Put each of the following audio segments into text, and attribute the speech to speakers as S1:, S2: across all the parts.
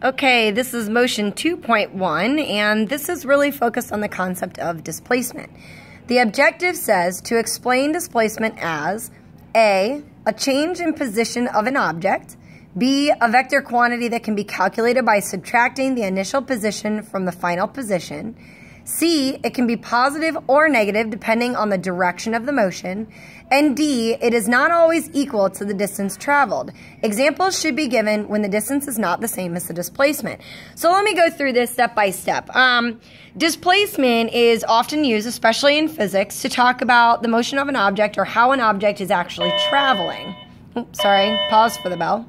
S1: Okay, this is motion 2.1, and this is really focused on the concept of displacement. The objective says to explain displacement as A, a change in position of an object, B, a vector quantity that can be calculated by subtracting the initial position from the final position, C, it can be positive or negative depending on the direction of the motion, and D, it is not always equal to the distance traveled. Examples should be given when the distance is not the same as the displacement. So let me go through this step by step. Displacement is often used, especially in physics, to talk about the motion of an object or how an object is actually traveling. Oops, sorry, pause for the bell.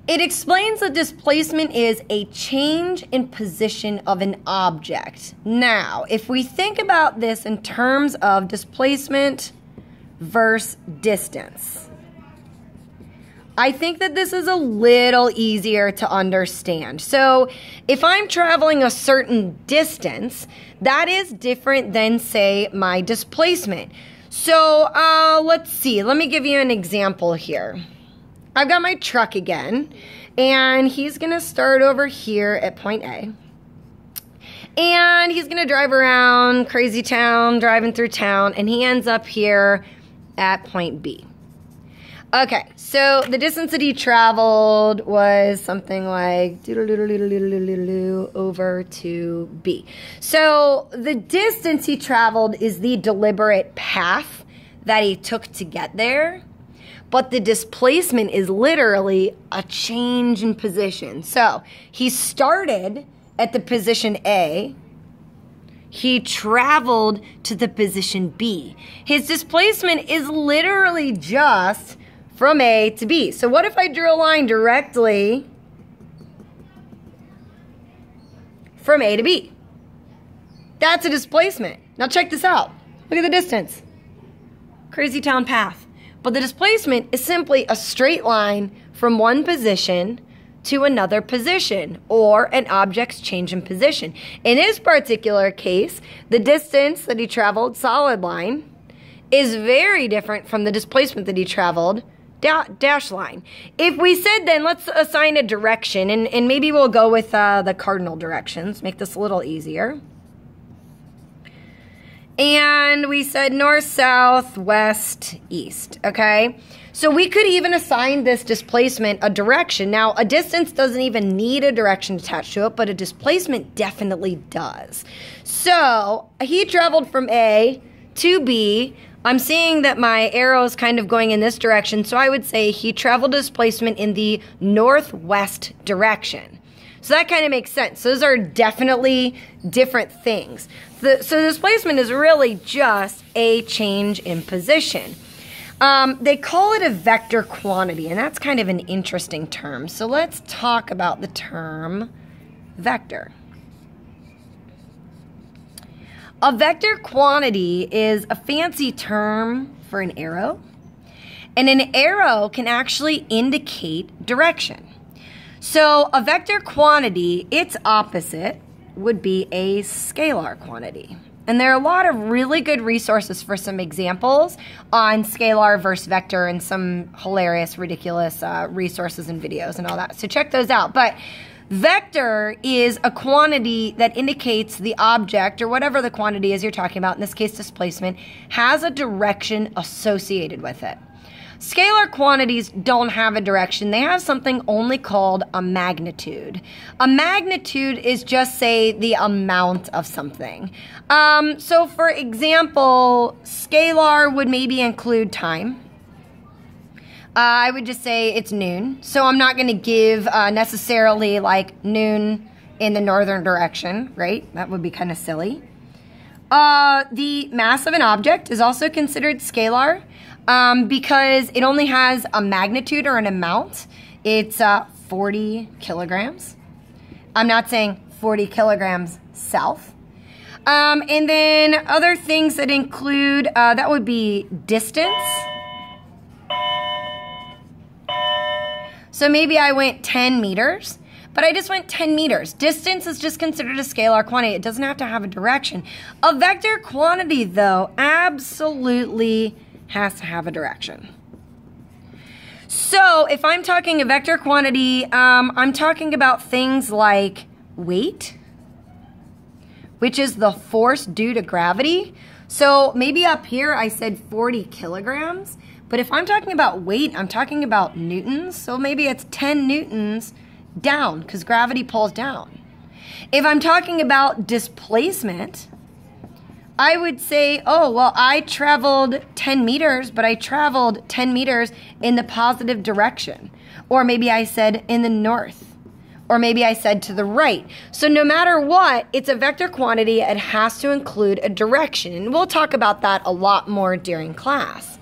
S1: It explains that displacement is a change in position of an object. Now, if we think about this in terms of displacement versus distance, I think that this is a little easier to understand. So, if I'm traveling a certain distance, that is different than, say, my displacement. So, let's see. Let me give you an example here. I've got my truck again, and he's going to start over here at point A. And he's going to drive around crazy town, driving through town, and he ends up here at point B. Okay, so the distance that he traveled was something like over to B. So the distance he traveled is the deliberate path that he took to get there. But the displacement is literally a change in position. So he started at the position A. He traveled to the position B. His displacement is literally just from A to B. So what if I drew a line directly from A to B? That's a displacement. Now check this out. Look at the distance. Crazy town path. But the displacement is simply a straight line from one position to another position, or an object's change in position. In his particular case, the distance that he traveled, solid line, is very different from the displacement that he traveled, dash line. If we said then, let's assign a direction, and maybe we'll go with the cardinal directions, make this a little easier. And we said north, south, west, east, okay? So we could even assign this displacement a direction. Now, a distance doesn't even need a direction attached to it, but a displacement definitely does. So he traveled from A to B. I'm seeing that my arrow is kind of going in this direction, so I would say he traveled displacement in the northwest direction. So that kind of makes sense. Those are definitely different things. So displacement is really just a change in position. They call it a vector quantity, and that's kind of an interesting term. So let's talk about the term vector. A vector quantity is a fancy term for an arrow, and an arrow can actually indicate direction. So a vector quantity, its opposite, would be a scalar quantity. And there are a lot of really good resources for some examples on scalar versus vector and some hilarious, ridiculous resources and videos and all that. So check those out. But vector is a quantity that indicates the object, or whatever the quantity is you're talking about, in this case displacement, has a direction associated with it. Scalar quantities don't have a direction. They have something only called a magnitude. A magnitude is just, say, the amount of something. So, for example, scalar would maybe include time. I would just say it's noon. So I'm not going to give necessarily like noon in the northern direction, right? That would be kind of silly. The mass of an object is also considered scalar. Because it only has a magnitude or an amount. It's 40 kilograms. I'm not saying 40 kilograms south. And then other things that include, that would be distance. So maybe I went 10 meters, but I just went 10 meters. Distance is just considered a scalar quantity. It doesn't have to have a direction. A vector quantity, though, absolutely has to have a direction. So if I'm talking a vector quantity, I'm talking about things like weight, which is the force due to gravity. So maybe up here I said 40 kilograms, but if I'm talking about weight, I'm talking about newtons. So maybe it's 10 newtons down because gravity pulls down. If I'm talking about displacement, I would say, oh, well, I traveled 10 meters, but I traveled 10 meters in the positive direction. Or maybe I said in the north. Or maybe I said to the right. So no matter what, it's a vector quantity. It has to include a direction. And we'll talk about that a lot more during class.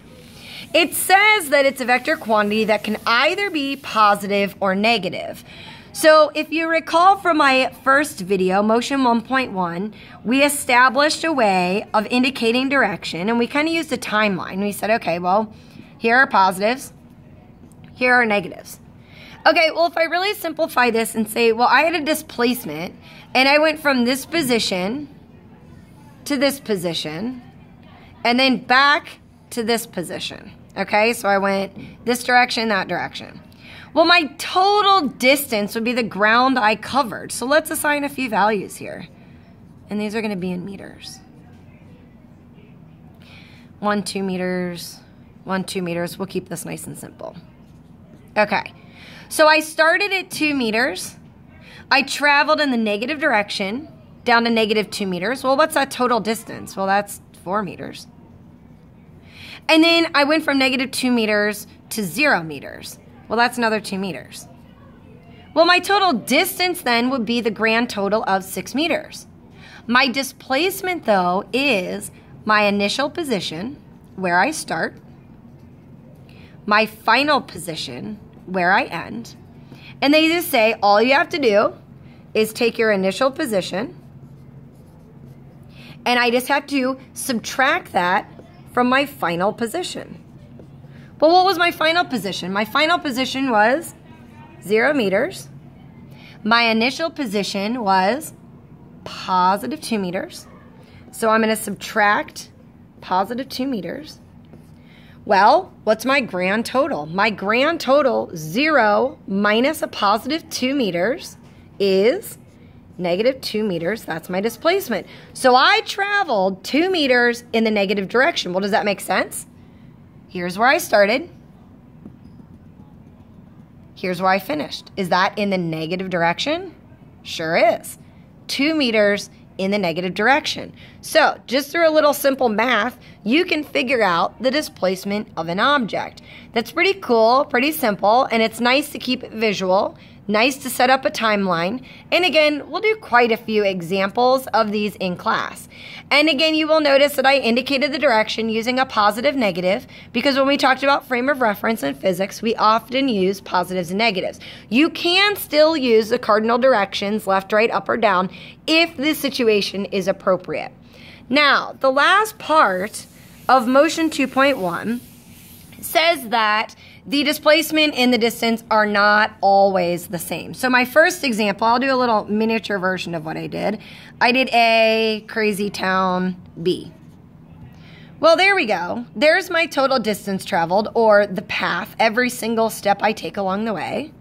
S1: It says that it's a vector quantity that can either be positive or negative. So if you recall from my first video, Motion 1.1, we established a way of indicating direction, and we kind of used a timeline. We said, okay, well, here are positives, here are negatives. Okay, well, if I really simplify this and say, well, I had a displacement, and I went from this position to this position, and then back to this position. Okay, so I went this direction, that direction. Well, my total distance would be the ground I covered. So let's assign a few values here. And these are going to be in meters. 1, 2 meters, 1, 2 meters. We'll keep this nice and simple. Okay, so I started at 2 meters. I traveled in the negative direction down to negative 2 meters. Well, what's that total distance? Well, that's 4 meters. And then I went from negative 2 meters to 0 meters. Well, that's another 2 meters. Well, my total distance then would be the grand total of 6 meters. My displacement, though, is my initial position, where I start, my final position, where I end, and they just say all you have to do is take your initial position, and I just have to subtract that from my final position. But what was my final position? My final position was 0 meters. My initial position was positive 2 meters. So I'm going to subtract positive 2 meters. Well, what's my grand total? My grand total, 0 minus a positive 2 meters, is negative 2 meters. That's my displacement. So I traveled 2 meters in the negative direction. Well, does that make sense? Here's where I started. Here's where I finished. Is that in the negative direction? Sure is. 2 meters in the negative direction. So just through a little simple math, you can figure out the displacement of an object. That's pretty cool, pretty simple, and it's nice to keep it visual. Nice to set up a timeline. And again, we'll do quite a few examples of these in class. And again, you will notice that I indicated the direction using a positive negative because when we talked about frame of reference in physics, we often use positives and negatives. You can still use the cardinal directions, left, right, up, or down, if the situation is appropriate. Now, the last part of Motion 2.1 says that the displacement and the distance are not always the same. So my first example, I'll do a little miniature version of what I did. I did A, crazy town, B. Well, there we go. There's my total distance traveled, or the path, every single step I take along the way.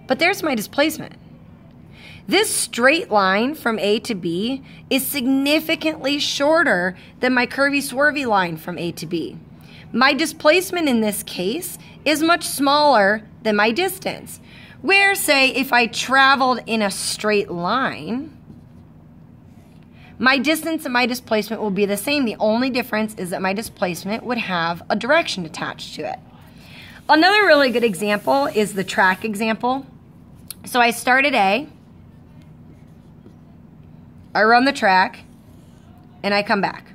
S1: But there's my displacement. This straight line from A to B is significantly shorter than my curvy swervy line from A to B. My displacement in this case is much smaller than my distance. Where, say, if I traveled in a straight line, my distance and my displacement will be the same. The only difference is that my displacement would have a direction attached to it. Another really good example is the track example. So I start at A. I run the track, and I come back,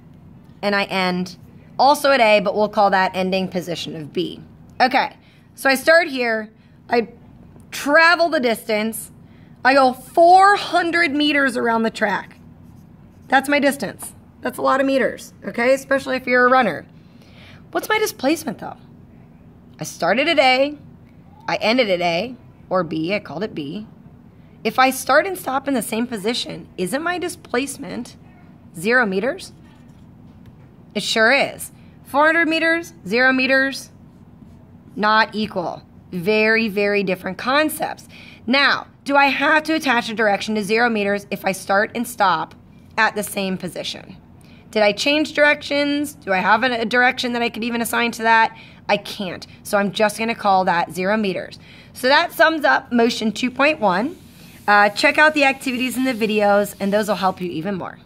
S1: and I end also at A, but we'll call that ending position of B. Okay, so I start here, I travel the distance, I go 400 meters around the track. That's my distance. That's a lot of meters, okay, especially if you're a runner. What's my displacement, though? I started at A, I ended at A, or B, I called it B. If I start and stop in the same position, isn't my displacement 0 meters? It sure is. 400 meters, 0 meters, not equal. Very, very different concepts. Now, do I have to attach a direction to 0 meters if I start and stop at the same position? Did I change directions? Do I have a direction that I could even assign to that? I can't. So I'm just going to call that 0 meters. So that sums up motion 2.1. Check out the activities in the videos, and those will help you even more.